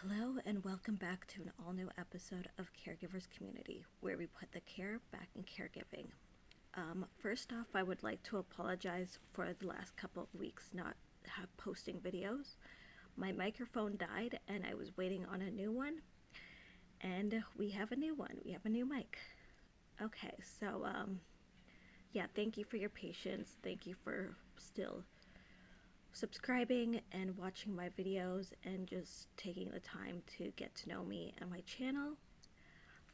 Hello and welcome back to an all-new episode of Caregivers Community, where we put the care back in caregiving. First off, I would like to apologize for the last couple of weeks not posting videos. My microphone died and I was waiting on a new one, and we have a new one. We have a new mic. Okay, so yeah, thank you for your patience. Thank you for still subscribing and watching my videos and just taking the time to get to know me and my channel.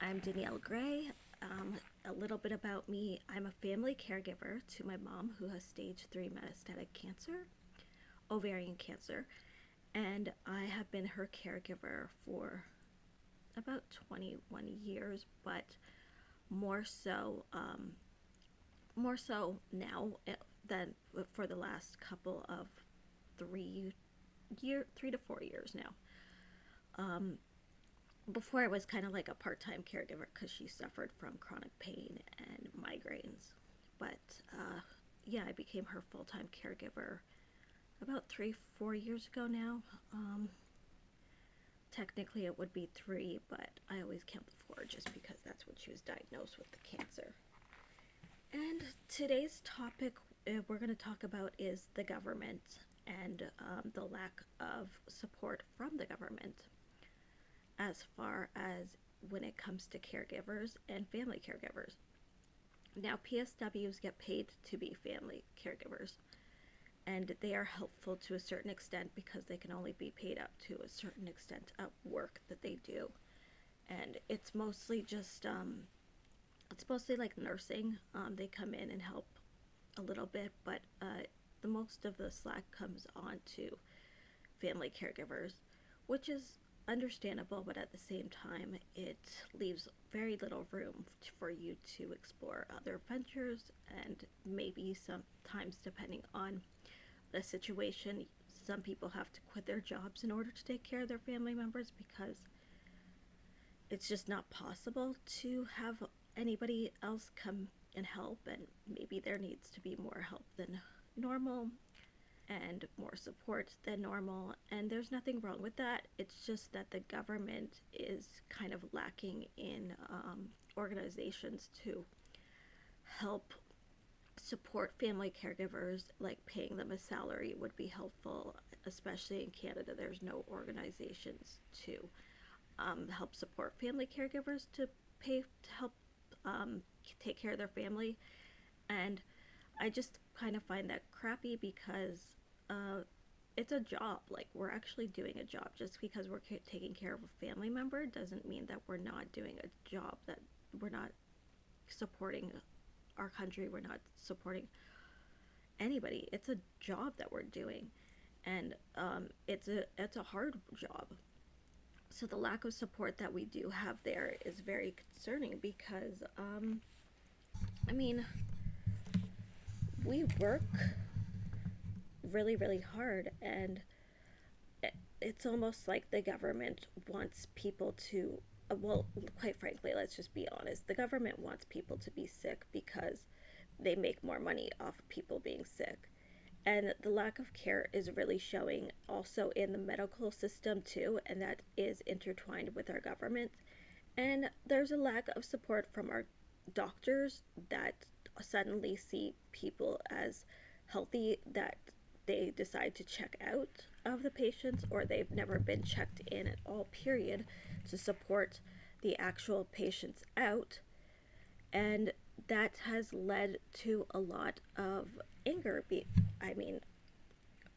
I'm Danielle Gray. A little bit about me: I'm a family caregiver to my mom, who has stage 3 metastatic cancer, ovarian cancer, and I have been her caregiver for about 21 years, but more so now than for the last couple of 3 to 4 years now. Before, I was kind of like a part-time caregiver because she suffered from chronic pain and migraines. But yeah, I became her full-time caregiver about 3-4 years ago now. Technically it would be 3, but I always count the 4 just because that's when she was diagnosed with the cancer. And today's topic we're going to talk about is the government and the lack of support from the government as far as when it comes to caregivers and family caregivers. Now, PSWs get paid to be family caregivers, and they are helpful to a certain extent because they can only be paid up to a certain extent of work that they do. And it's mostly just, it's mostly like nursing. They come in and help a little bit, but the most of the slack comes on to family caregivers, which is understandable, but at the same time it leaves very little room for you to explore other ventures, and maybe sometimes, depending on the situation, some people have to quit their jobs in order to take care of their family members because it's just not possible to have anybody else come and help, and maybe there needs to be more help than normal and more support than normal, and there's nothing wrong with that. It's just that the government is kind of lacking in organizations to help support family caregivers. Like paying them a salary would be helpful, especially in Canada. There's no organizations to help support family caregivers to help take care of their family. And I just kind of find that crappy because it's a job. Like, we're actually doing a job. Just because we're taking care of a family member doesn't mean that we're not doing a job, that we're not supporting our country, we're not supporting anybody. It's a job that we're doing, and it's a hard job. So the lack of support that we do have there is very concerning because I mean, we work really hard, and it's almost like the government wants people to well, quite frankly, let's just be honest, the government wants people to be sick because they make more money off of people being sick. And the lack of care is really showing also in the medical system too, and that is intertwined with our government. And there's a lack of support from our doctors that suddenly see people as healthy that they decide to check out of the patients, or they've never been checked in at all, period, to support the actual patients out. And that has led to a lot of anger. I mean,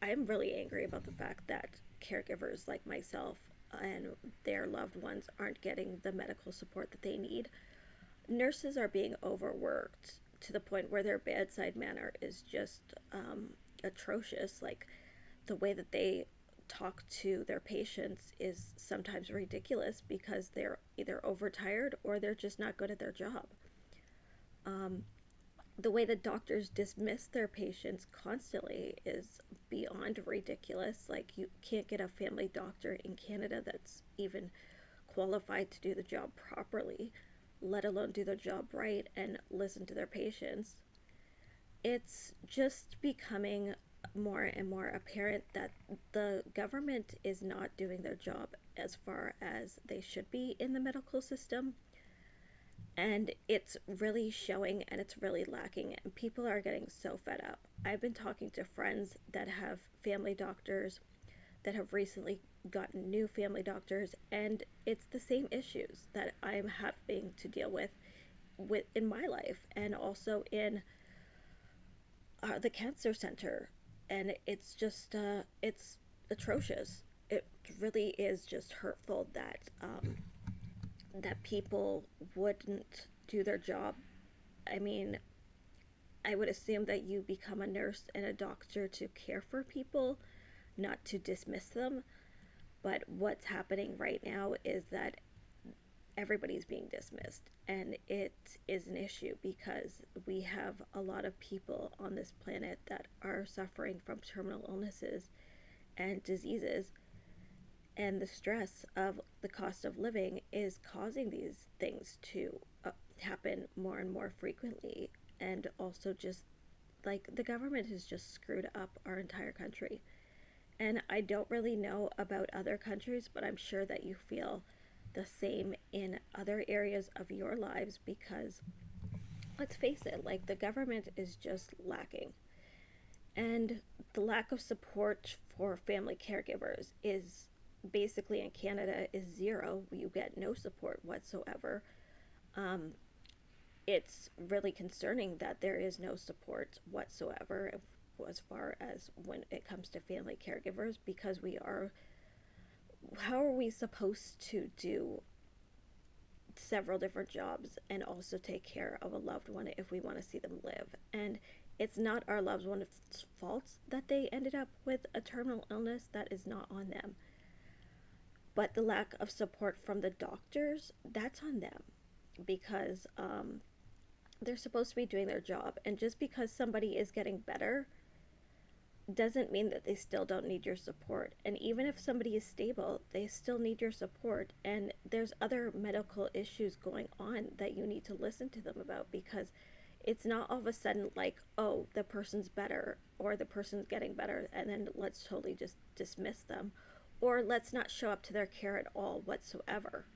I'm really angry about the fact that caregivers like myself and their loved ones aren't getting the medical support that they need. Nurses are being overworked to the point where their bedside manner is just atrocious. Like, the way that they talk to their patients is sometimes ridiculous because they're either overtired or they're just not good at their job. The way that doctors dismiss their patients constantly is beyond ridiculous. Like, you can't get a family doctor in Canada that's even qualified to do the job properly, let alone do their job right and listen to their patients. It's just becoming more and more apparent that the government is not doing their job as far as they should be in the medical system. And it's really showing and it's really lacking. And people are getting so fed up. I've been talking to friends that have family doctors that have recently gotten new family doctors, and it's the same issues that I'm having to deal with in my life and also in the cancer center. And it's just it's atrocious. It really is just hurtful that people wouldn't do their job. I mean, I would assume that you become a nurse and a doctor to care for people, not to dismiss them. But what's happening right now is that everybody's being dismissed, and it is an issue because we have a lot of people on this planet that are suffering from terminal illnesses and diseases, and the stress of the cost of living is causing these things to happen more and more frequently. And also, just like the government has just screwed up our entire country. And I don't really know about other countries, but I'm sure that you feel the same in other areas of your lives because let's face it, like the government is just lacking. And the lack of support for family caregivers is basically in Canada is zero. You get no support whatsoever. Um, it's really concerning that there is no support whatsoever as far as when it comes to family caregivers because we are how are we supposed to do several different jobs and also take care of a loved one if we want to see them live? And it's not our loved one's fault that they ended up with a terminal illness. That is not on them. But the lack of support from the doctors, that's on them because they're supposed to be doing their job. And just because somebody is getting better doesn't mean that they still don't need your support. And even if somebody is stable, they still need your support. And there's other medical issues going on that you need to listen to them about because it's not all of a sudden like, oh, the person's better or the person's getting better and then let's totally just dismiss them or let's not show up to their care at all whatsoever.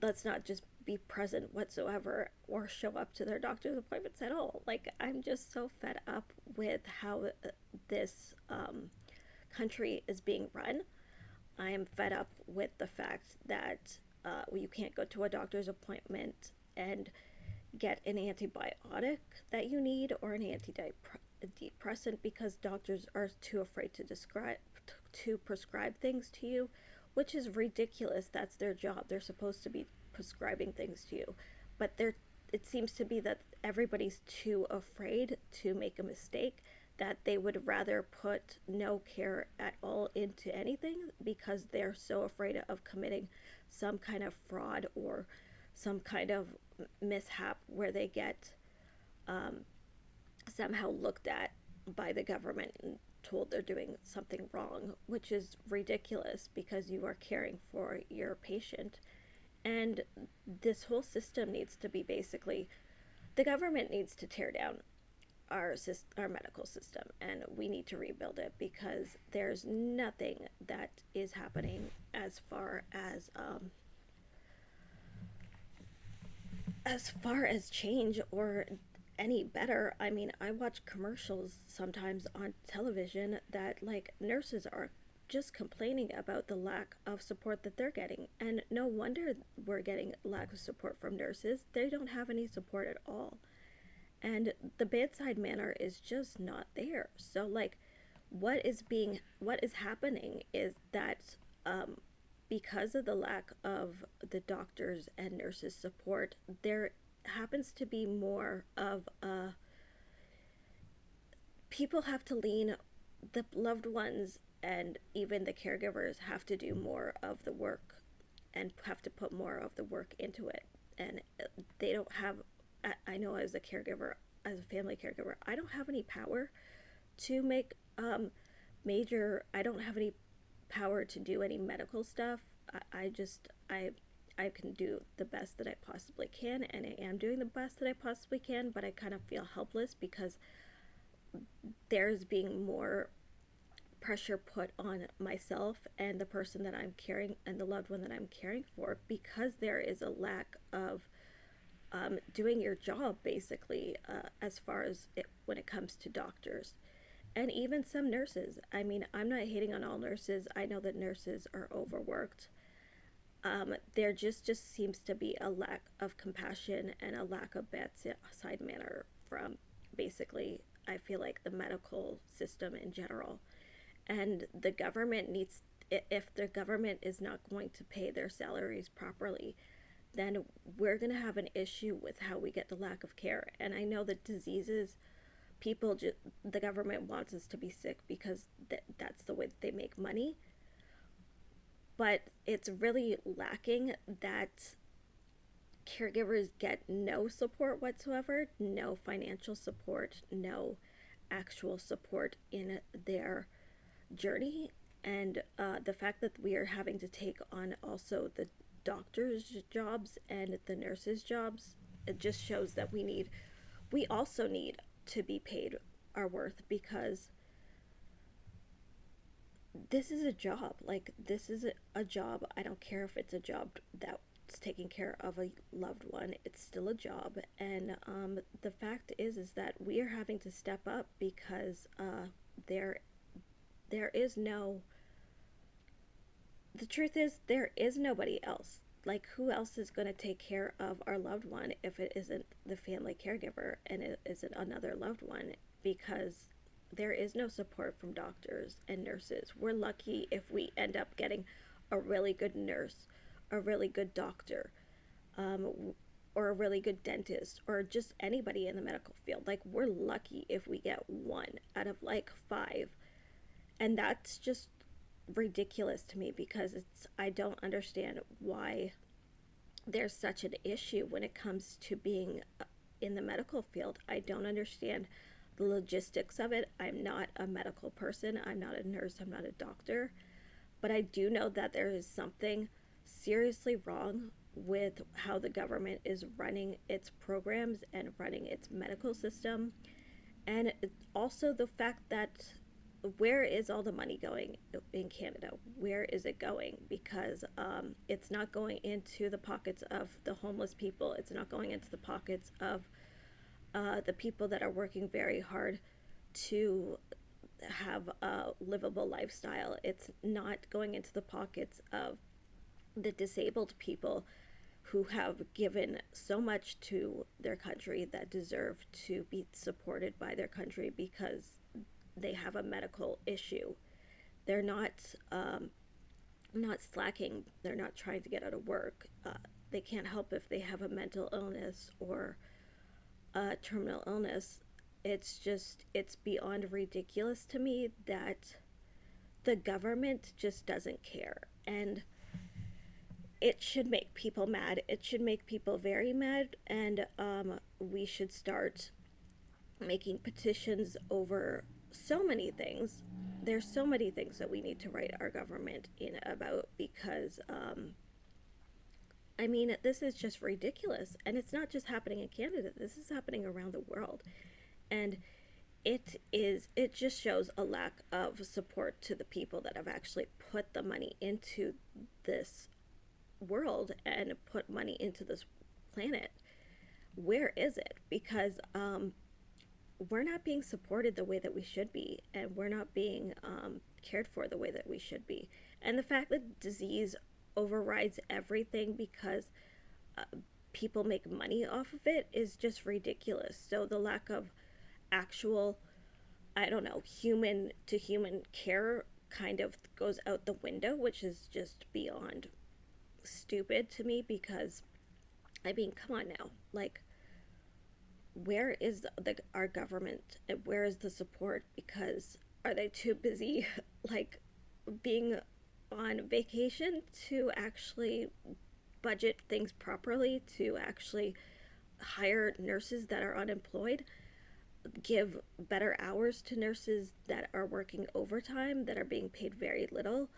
Let's not just be present whatsoever or show up to their doctor's appointments at all. Like, I'm just so fed up with how this country is being run. I am fed up with the fact that you can't go to a doctor's appointment and get an antibiotic that you need or an antidepressant because doctors are too afraid to prescribe things to you, which is ridiculous. That's their job. They're supposed to be prescribing things to you, but it seems to be that everybody's too afraid to make a mistake that they would rather put no care at all into anything because they're so afraid of committing some kind of fraud or some kind of mishap where they get somehow looked at by the government and told they're doing something wrong, which is ridiculous because you are caring for your patient. And this whole system needs to be basically, the government needs to tear down our medical system and we need to rebuild it because there's nothing that is happening as far as change or any better. I mean, I watch commercials sometimes on television that like nurses are just complaining about the lack of support that they're getting, and no wonder we're getting lack of support from nurses. They don't have any support at all, and the bedside manner is just not there. So like what is happening is that because of the lack of the doctors and nurses support, there happens to be more of a people have to lean, the loved ones and even the caregivers have to do more of the work and have to put more of the work into it. And they don't have, I know as a caregiver, as a family caregiver, I don't have any power to make I don't have any power to do any medical stuff. I can do the best that I possibly can, and I am doing the best that I possibly can, but I kind of feel helpless because there's being more pressure put on myself and the person that I'm caring and the loved one that I'm caring for, because there is a lack of doing your job, basically, as far as when it comes to doctors and even some nurses. I mean, I'm not hating on all nurses. I know that nurses are overworked. There just seems to be a lack of compassion and a lack of bedside manner from, basically, I feel like, the medical system in general. And the government needs, if the government is not going to pay their salaries properly, then we're going to have an issue with how we get the lack of care. And I know that diseases, the government wants us to be sick because that's the way that they make money. But it's really lacking that caregivers get no support whatsoever, no financial support, no actual support in their journey. And the fact that we are having to take on also the doctors' jobs and the nurses' jobs, it just shows that we also need to be paid our worth, because this is a job. Like, this is a job. I don't care if it's a job that's taking care of a loved one. It's still a job. And the fact is that we are having to step up because there there is no the truth is there is nobody else. Like, who else is going to take care of our loved one if it isn't the family caregiver and it isn't another loved one? Because there is no support from doctors and nurses. We're lucky if we end up getting a really good nurse, a really good doctor, um, or a really good dentist, or just anybody in the medical field. Like, we're lucky if we get one out of like five. And that's just ridiculous to me, because I don't understand why there's such an issue when it comes to being in the medical field. I don't understand the logistics of it. I'm not a medical person. I'm not a nurse. I'm not a doctor. But I do know that there is something seriously wrong with how the government is running its programs and running its medical system. And also the fact that, where is all the money going in Canada? Where is it going? Because it's not going into the pockets of the homeless people. It's not going into the pockets of the people that are working very hard to have a livable lifestyle. It's not going into the pockets of the disabled people who have given so much to their country, that deserve to be supported by their country because they have a medical issue. They're not slacking. They're not trying to get out of work. They can't help if they have a mental illness or a terminal illness. It's beyond ridiculous to me that the government just doesn't care. And it should make people mad. It should make people very mad. And we should start making petitions over so many things. There's so many things that we need to write our government in about, because I mean, this is just ridiculous. And it's not just happening in Canada, this is happening around the world. And it just shows a lack of support to the people that have actually put the money into this world and put money into this planet. Where is it? Because we're not being supported the way that we should be, and we're not being cared for the way that we should be. And the fact that disease overrides everything because people make money off of it is just ridiculous. So the lack of actual, I don't know, human to human care kind of goes out the window, which is just beyond stupid to me. Because, I mean, come on now. Like, where is our government? And where is the support? Because are they too busy, like, being on vacation to actually budget things properly, to actually hire nurses that are unemployed, give better hours to nurses that are working overtime, that are being paid very little?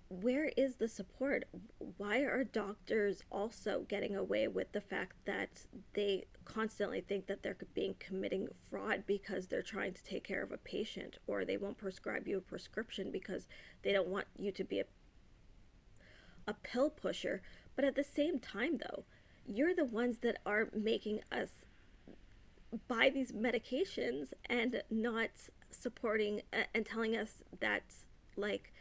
where is the support? Why are doctors also getting away with the fact that they constantly think that they're being committing fraud because they're trying to take care of a patient, or they won't prescribe you a prescription because they don't want you to be a pill pusher? But at the same time, though, you're the ones that are making us buy these medications and not supporting and telling us that, like,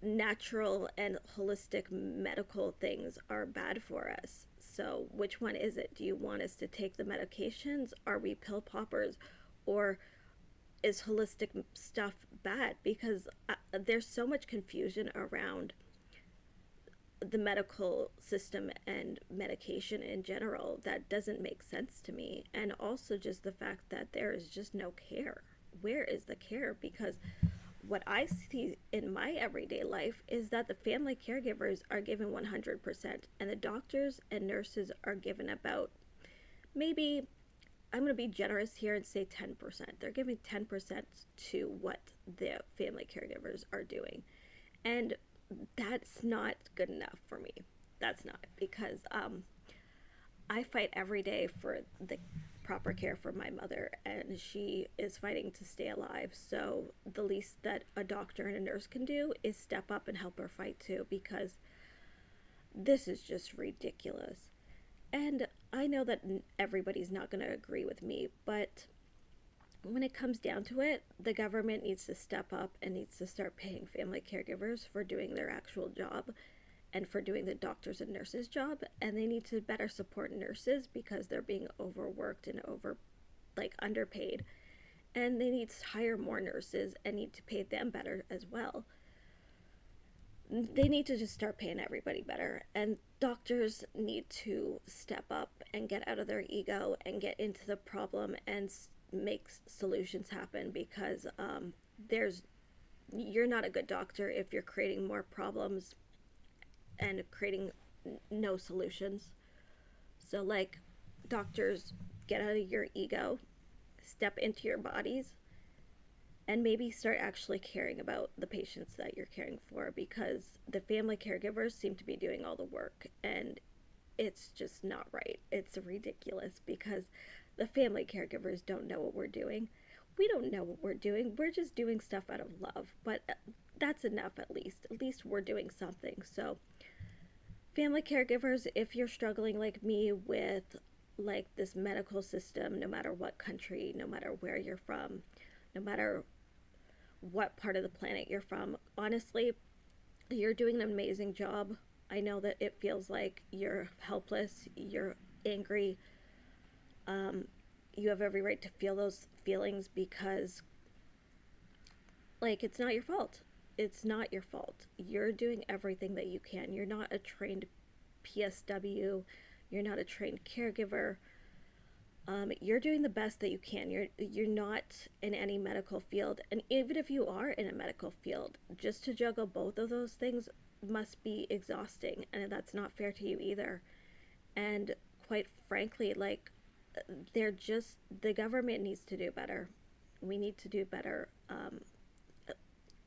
natural and holistic medical things are bad for us. So, which one is it? Do you want us to take the medications? Are we pill poppers? Or is holistic stuff bad? Because there's so much confusion around the medical system and medication in general that doesn't make sense to me. And also just the fact that there is just no care. Where is the care? Because what I see in my everyday life is that the family caregivers are given 100%, and the doctors and nurses are given about, maybe, I'm going to be generous here and say 10%. They're giving 10% to what the family caregivers are doing. And that's not good enough for me. That's not, because I fight every day for the proper care for my mother, and she is fighting to stay alive. So the least that a doctor and a nurse can do is step up and help her fight too, because this is just ridiculous. And I know that everybody's not going to agree with me, but when it comes down to it, the government needs to step up and needs to start paying family caregivers for doing their actual job and for doing the doctors and nurses' job. And they need to better support nurses because they're being overworked and underpaid. And they need to hire more nurses and need to pay them better as well. They need to just start paying everybody better. And doctors need to step up and get out of their ego and get into the problem and make solutions happen, because you're not a good doctor if you're creating more problems and creating no solutions. So, like, doctors, get out of your ego, step into your bodies, and maybe start actually caring about the patients that you're caring for, because the family caregivers seem to be doing all the work, and it's just not right. It's ridiculous, because the family caregivers don't know what we're doing. We don't know what we're doing. We're just doing stuff out of love, but that's enough. At least we're doing something. So family caregivers, if you're struggling like me with, like, this medical system, no matter what country, no matter where you're from, no matter what part of the planet you're from, honestly, you're doing an amazing job. I know that it feels like you're helpless, you're angry. You have every right to feel those feelings, because, like, it's not your fault. It's not your fault. You're doing everything that you can. You're not a trained PSW. You're not a trained caregiver. You're doing the best that you can. You're not in any medical field, and even if you are in a medical field, just to juggle both of those things must be exhausting, and that's not fair to you either. And quite frankly, like, the government needs to do better. We need to do better,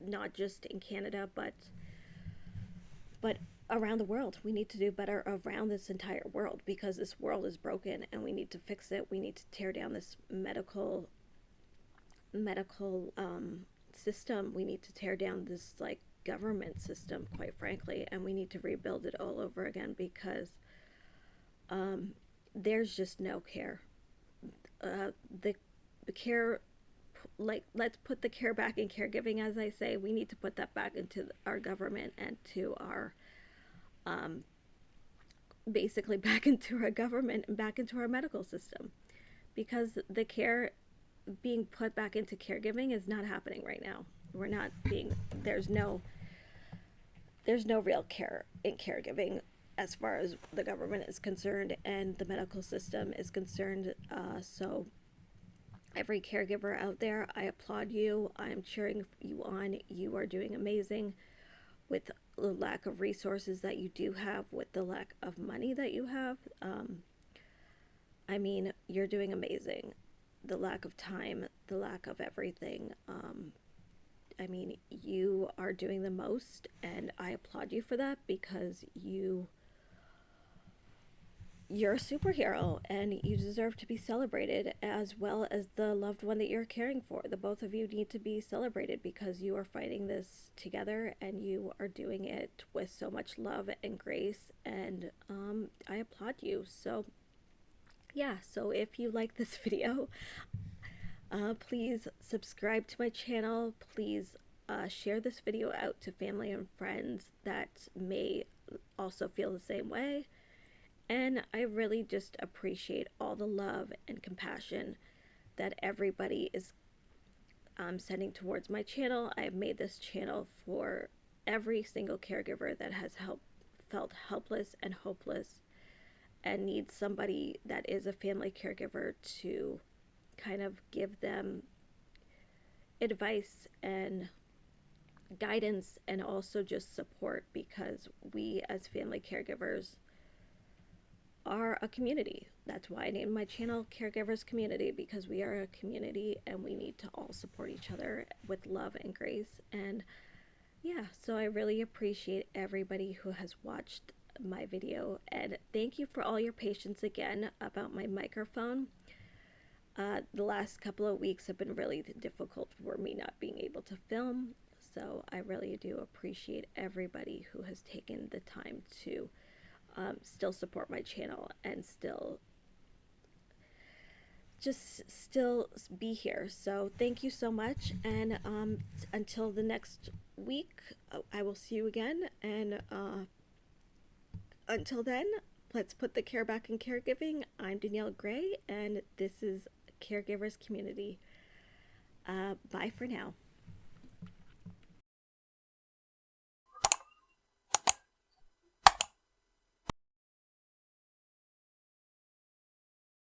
not just in Canada, but around the world. We need to do better around this entire world, because this world is broken and we need to fix it. We need to tear down this medical system. We need to tear down this, like, government system, quite frankly, and we need to rebuild it all over again, because there's just no care. The care, like, let's put the care back in caregiving, as I say. We need to put that back into our government and to our basically back into our government and back into our medical system, because the care being put back into caregiving is not happening right now. We're not being there's no real care in caregiving as far as the government is concerned and the medical system is concerned. So every caregiver out there, I applaud you. I'm cheering you on. You are doing amazing with the lack of resources that you do have, with the lack of money that you have. I mean, you're doing amazing. The lack of time, the lack of everything. I mean, you are doing the most, and I applaud you for that because you're a superhero and you deserve to be celebrated, as well as the loved one that you're caring for. The both of you need to be celebrated because you are fighting this together and you are doing it with so much love and grace, and I applaud you. So yeah, so if you like this video, please subscribe to my channel. Please share this video out to family and friends that may also feel the same way. And I really just appreciate all the love and compassion that everybody is sending towards my channel. I have made this channel for every single caregiver that has felt helpless and hopeless and needs somebody that is a family caregiver to kind of give them advice and guidance and also just support, because we as family caregivers are a community. That's why I named my channel Caregivers Community, because we are a community and we need to all support each other with love and grace. And yeah, so I really appreciate everybody who has watched my video, and thank you for all your patience again about my microphone. The last couple of weeks have been really difficult for me not being able to film, so I really do appreciate everybody who has taken the time to still support my channel and still be here. So thank you so much, and until the next week, I will see you again, and until then, let's put the care back in caregiving. I'm Danielle Gray, and this is Caregivers Community. Bye for now.